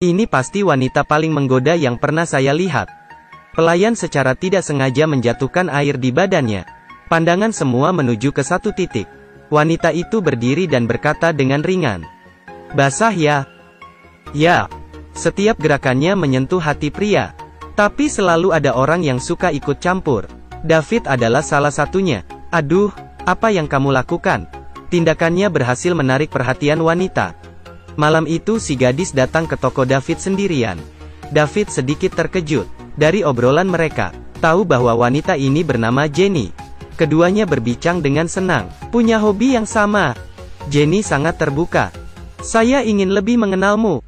Ini pasti wanita paling menggoda yang pernah saya lihat. Pelayan secara tidak sengaja menjatuhkan air di badannya. Pandangan semua menuju ke satu titik. Wanita itu berdiri dan berkata dengan ringan, "Basah ya?" Ya, setiap gerakannya menyentuh hati pria. Tapi selalu ada orang yang suka ikut campur. David adalah salah satunya. "Aduh, apa yang kamu lakukan?" Tindakannya berhasil menarik perhatian wanita. Malam itu si gadis datang ke toko David sendirian. David sedikit terkejut dari obrolan mereka, tahu bahwa wanita ini bernama Jenny. Keduanya berbincang dengan senang, punya hobi yang sama. Jenny sangat terbuka. "Saya ingin lebih mengenalmu."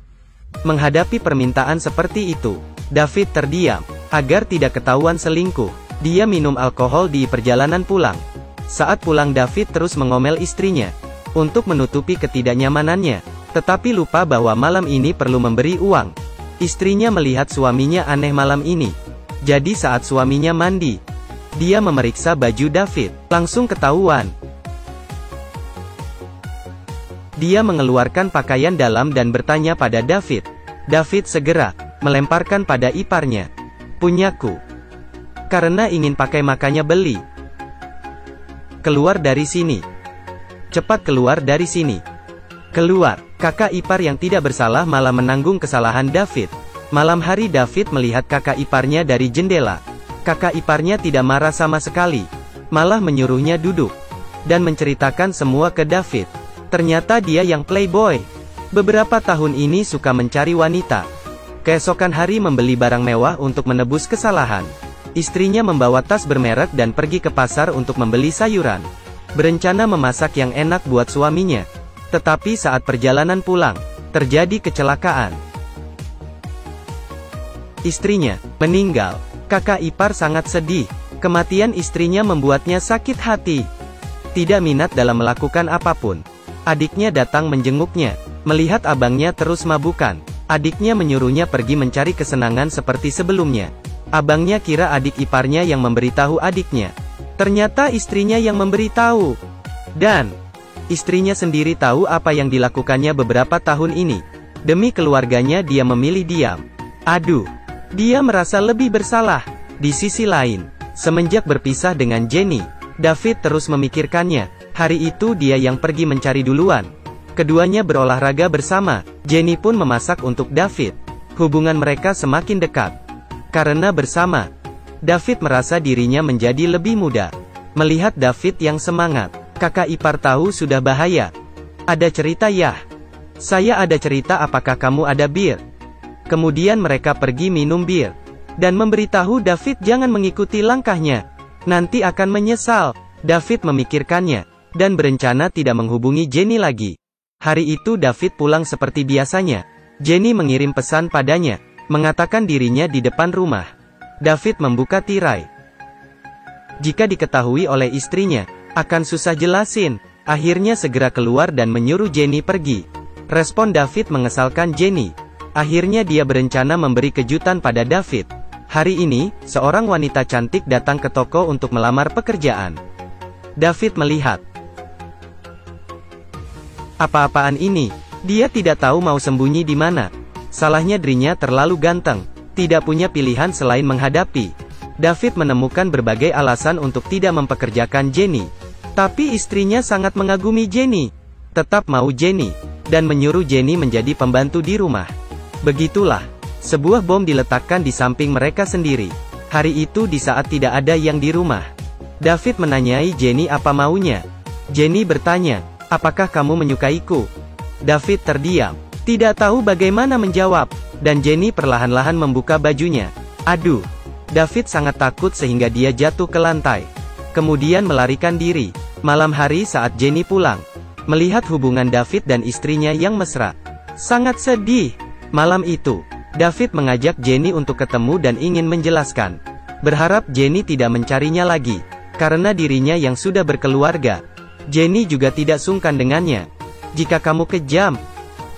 Menghadapi permintaan seperti itu, David terdiam, agar tidak ketahuan selingkuh. Dia minum alkohol di perjalanan pulang. Saat pulang David terus mengomel istrinya, untuk menutupi ketidaknyamanannya, tetapi lupa bahwa malam ini perlu memberi uang. Istrinya melihat suaminya aneh malam ini. Jadi saat suaminya mandi, dia memeriksa baju David, langsung ketahuan. Dia mengeluarkan pakaian dalam dan bertanya pada David. David segera melemparkan pada iparnya, "Punyaku." Karena ingin pakai makanya beli. "Keluar dari sini. Cepat keluar dari sini." Keluar. Kakak ipar yang tidak bersalah malah menanggung kesalahan David. Malam hari David melihat kakak iparnya dari jendela. Kakak iparnya tidak marah sama sekali, malah menyuruhnya duduk, dan menceritakan semua ke David. Ternyata dia yang playboy. Beberapa tahun ini suka mencari wanita. Keesokan hari membeli barang mewah untuk menebus kesalahan. Istrinya membawa tas bermerek dan pergi ke pasar untuk membeli sayuran. Berencana memasak yang enak buat suaminya. Tetapi saat perjalanan pulang, terjadi kecelakaan. Istrinya meninggal. Kakak ipar sangat sedih. Kematian istrinya membuatnya sakit hati. Tidak minat dalam melakukan apapun. Adiknya datang menjenguknya. Melihat abangnya terus mabukan, adiknya menyuruhnya pergi mencari kesenangan seperti sebelumnya. Abangnya kira adik iparnya yang memberitahu adiknya. Ternyata istrinya yang memberitahu. Dan istrinya sendiri tahu apa yang dilakukannya beberapa tahun ini. Demi keluarganya dia memilih diam. Aduh, dia merasa lebih bersalah. Di sisi lain, semenjak berpisah dengan Jenny, David terus memikirkannya. Hari itu dia yang pergi mencari duluan. Keduanya berolahraga bersama. Jenny pun memasak untuk David. Hubungan mereka semakin dekat. Karena bersama, David merasa dirinya menjadi lebih muda. Melihat David yang semangat, kakak ipar tahu sudah bahaya. "Ada cerita ya?" "Saya ada cerita, apakah kamu ada bir?" Kemudian mereka pergi minum bir, dan memberitahu David jangan mengikuti langkahnya. Nanti akan menyesal. David memikirkannya, dan berencana tidak menghubungi Jenny lagi. Hari itu David pulang seperti biasanya. Jenny mengirim pesan padanya, mengatakan dirinya di depan rumah. David membuka tirai. Jika diketahui oleh istrinya, akan susah jelasin. Akhirnya segera keluar dan menyuruh Jenny pergi. Respon David mengesalkan Jenny. Akhirnya dia berencana memberi kejutan pada David. Hari ini, seorang wanita cantik datang ke toko untuk melamar pekerjaan. David melihat. Apa-apaan ini? Dia tidak tahu mau sembunyi di mana. Salahnya dirinya terlalu ganteng, tidak punya pilihan selain menghadapi. David menemukan berbagai alasan untuk tidak mempekerjakan Jenny. Tapi istrinya sangat mengagumi Jenny. Tetap mau Jenny, dan menyuruh Jenny menjadi pembantu di rumah. Begitulah, sebuah bom diletakkan di samping mereka sendiri. Hari itu di saat tidak ada yang di rumah, David menanyai Jenny apa maunya. Jenny bertanya, "Apakah kamu menyukaiku?" David terdiam, tidak tahu bagaimana menjawab, dan Jenny perlahan-lahan membuka bajunya. Aduh, David sangat takut sehingga dia jatuh ke lantai. Kemudian melarikan diri. Malam hari saat Jenny pulang, melihat hubungan David dan istrinya yang mesra, sangat sedih. Malam itu, David mengajak Jenny untuk ketemu dan ingin menjelaskan. Berharap Jenny tidak mencarinya lagi, karena dirinya yang sudah berkeluarga. Jenny juga tidak sungkan dengannya. "Jika kamu kejam,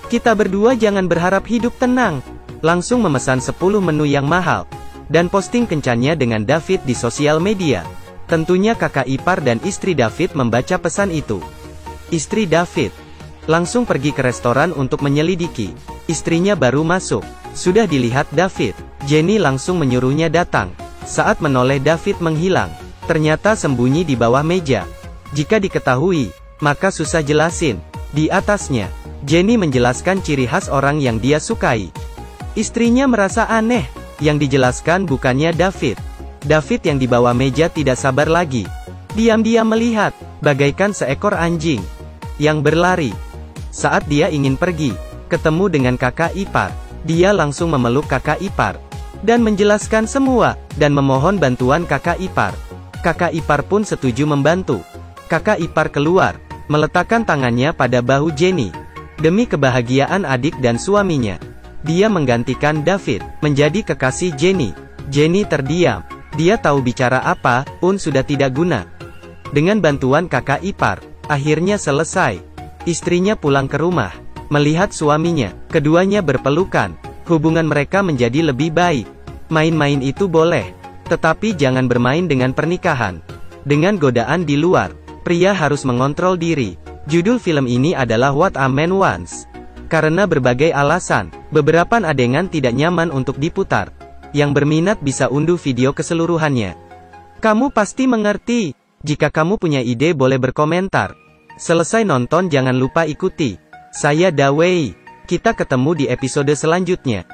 kita berdua jangan berharap hidup tenang." Langsung memesan 10 menu yang mahal, dan posting kencannya dengan David di sosial media. Tentunya kakak ipar dan istri David membaca pesan itu. Istri David langsung pergi ke restoran untuk menyelidiki. Istrinya baru masuk. Sudah dilihat David. Jenny langsung menyuruhnya datang. Saat menoleh David menghilang. Ternyata sembunyi di bawah meja. Jika diketahui, maka susah jelasin. Di atasnya, Jenny menjelaskan ciri khas orang yang dia sukai. Istrinya merasa aneh. Yang dijelaskan bukannya David. David yang di bawah meja tidak sabar lagi. Diam-diam melihat, bagaikan seekor anjing yang berlari. Saat dia ingin pergi, ketemu dengan kakak ipar. Dia langsung memeluk kakak ipar dan menjelaskan semua, dan memohon bantuan kakak ipar. Kakak ipar pun setuju membantu. Kakak ipar keluar, meletakkan tangannya pada bahu Jenny. Demi kebahagiaan adik dan suaminya, dia menggantikan David menjadi kekasih Jenny. Jenny terdiam. Dia tahu bicara apa pun sudah tidak guna. Dengan bantuan kakak ipar, akhirnya selesai. Istrinya pulang ke rumah, melihat suaminya. Keduanya berpelukan. Hubungan mereka menjadi lebih baik. Main-main itu boleh, tetapi jangan bermain dengan pernikahan. Dengan godaan di luar, pria harus mengontrol diri. Judul film ini adalah What a Man Wants. Karena berbagai alasan, beberapa adegan tidak nyaman untuk diputar. Yang berminat bisa unduh video keseluruhannya. Kamu pasti mengerti. Jika kamu punya ide boleh berkomentar. Selesai nonton jangan lupa ikuti saya Da Wei. Kita ketemu di episode selanjutnya.